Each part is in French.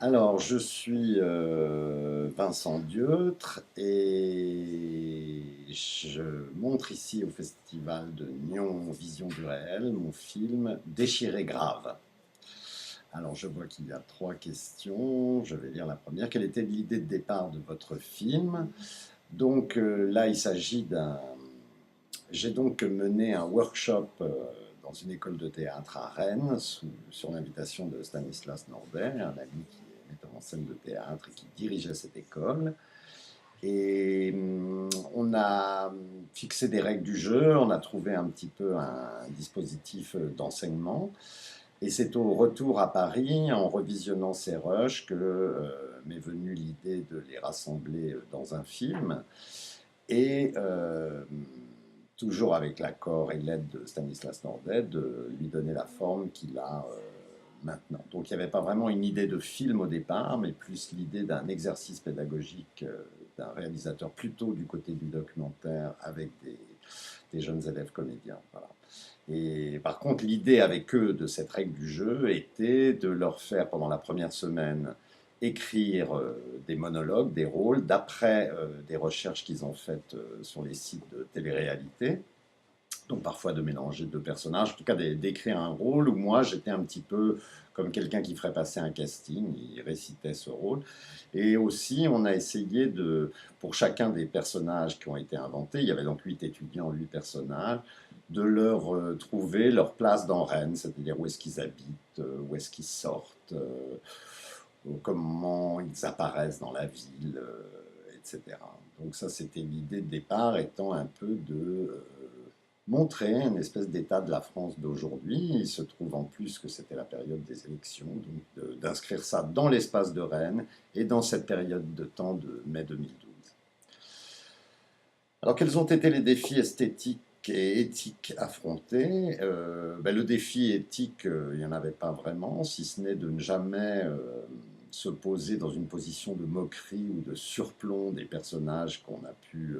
Alors, je suis Vincent Dieutre et je montre ici au Festival de Nyon Vision du réel mon film Déchiré grave. Alors, je vois qu'il y a trois questions. Je vais lire la première. Quelle était l'idée de départ de votre film? Donc là, il s'agit d'un... J'ai donc mené un workshop dans une école de théâtre à Rennes sur l'invitation de Stanislas Nordet, un ami qui est metteur en scène de théâtre et qui dirigeait cette école. Et on a fixé des règles du jeu, on a trouvé un petit peu un dispositif d'enseignement. Et c'est au retour à Paris, en revisionnant ces rushs, que m'est venue l'idée de les rassembler dans un film. Et toujours avec l'accord et l'aide de Stanislas Nordet, de lui donner la forme qu'il a maintenant. Donc il n'y avait pas vraiment une idée de film au départ, mais plus l'idée d'un exercice pédagogique d'un réalisateur plutôt du côté du documentaire avec des jeunes élèves comédiens. Voilà. Et par contre, l'idée avec eux de cette règle du jeu était de leur faire pendant la première semaine écrire des monologues, des rôles, d'après des recherches qu'ils ont faites sur les sites de télé-réalité. Donc parfois de mélanger deux personnages, en tout cas d'écrire un rôle où moi j'étais un petit peu comme quelqu'un qui ferait passer un casting, il récitait ce rôle. Et aussi on a essayé de, pour chacun des personnages qui ont été inventés, il y avait donc 8 étudiants, 8 personnages, de leur trouver leur place dans Rennes, c'est-à-dire où est-ce qu'ils habitent, où est-ce qu'ils sortent, comment ils apparaissent dans la ville, etc. Donc ça, c'était l'idée de départ, étant un peu de montrer une espèce d'état de la France d'aujourd'hui. Il se trouve en plus que c'était la période des élections, donc d'inscrire ça dans l'espace de Rennes et dans cette période de temps de mai 2012. Alors, quels ont été les défis esthétiques et éthiques affrontés? Le défi éthique, il n'y en avait pas vraiment, si ce n'est de ne jamais se poser dans une position de moquerie ou de surplomb des personnages qu'on a pu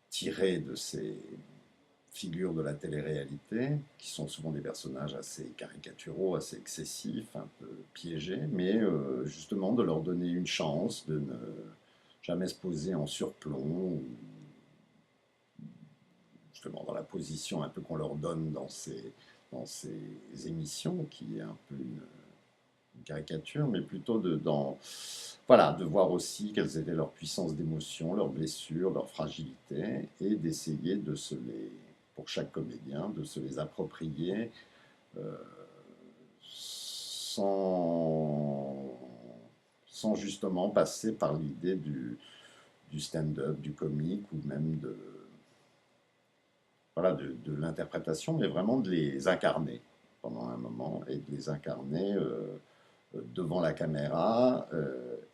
tirer de ces figures de la télé-réalité, qui sont souvent des personnages assez caricaturaux, assez excessifs, un peu piégés, mais justement de leur donner une chance, de ne jamais se poser en surplomb, justement dans la position un peu qu'on leur donne dans ces émissions, qui est un peu une caricature, mais plutôt voilà, de voir aussi quelles étaient leurs puissances d'émotion, leurs blessures, leurs fragilités, et d'essayer de pour chaque comédien, de se les approprier euh, sans, sans justement passer par l'idée du stand-up, du comique, ou même voilà, de l'interprétation, mais vraiment de les incarner pendant un moment, et de les incarner devant la caméra,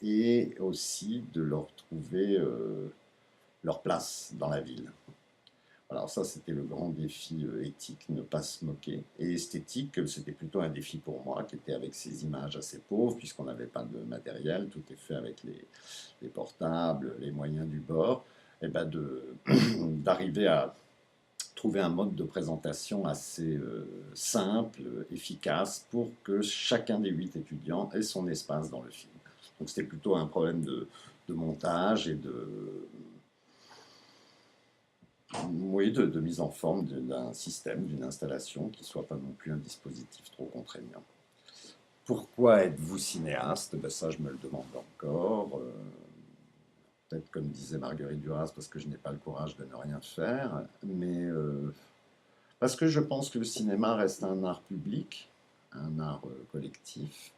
et aussi de leur trouver leur place dans la ville. Alors ça, c'était le grand défi éthique, ne pas se moquer. Et esthétique, c'était plutôt un défi pour moi, qui était avec ces images assez pauvres, puisqu'on n'avait pas de matériel, tout est fait avec les portables, les moyens du bord, et ben d'arriver à trouver un mode de présentation assez simple, efficace, pour que chacun des 8 étudiants ait son espace dans le film. Donc c'était plutôt un problème de montage et oui, de mise en forme d'un système, d'une installation qui ne soit pas non plus un dispositif trop contraignant. Pourquoi êtes-vous cinéaste? Ben ça, je me le demande encore. Peut-être comme disait Marguerite Duras, parce que je n'ai pas le courage de ne rien faire, mais parce que je pense que le cinéma reste un art public, un art collectif,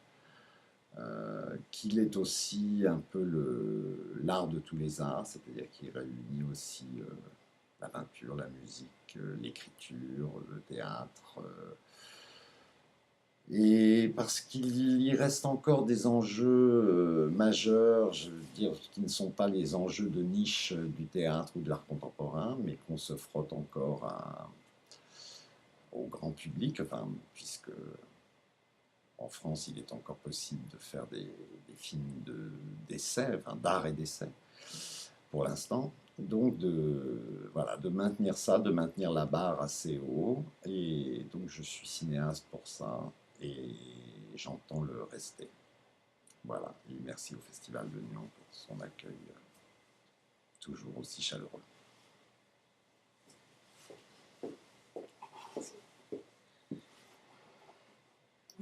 qu'il est aussi un peu l'art de tous les arts, c'est-à-dire qu'il réunit aussi la peinture, la musique, l'écriture, le théâtre. Et parce qu'il y reste encore des enjeux majeurs, je veux dire, qui ne sont pas les enjeux de niche du théâtre ou de l'art contemporain, mais qu'on se frotte encore au grand public, enfin, puisque en France, il est encore possible de faire des films d'essai, enfin, d'art et d'essai, pour l'instant. Donc, voilà, de maintenir ça, de maintenir la barre assez haut. Et donc, je suis cinéaste pour ça. Et j'entends le rester. Voilà, et merci au Festival de Nyon pour son accueil toujours aussi chaleureux.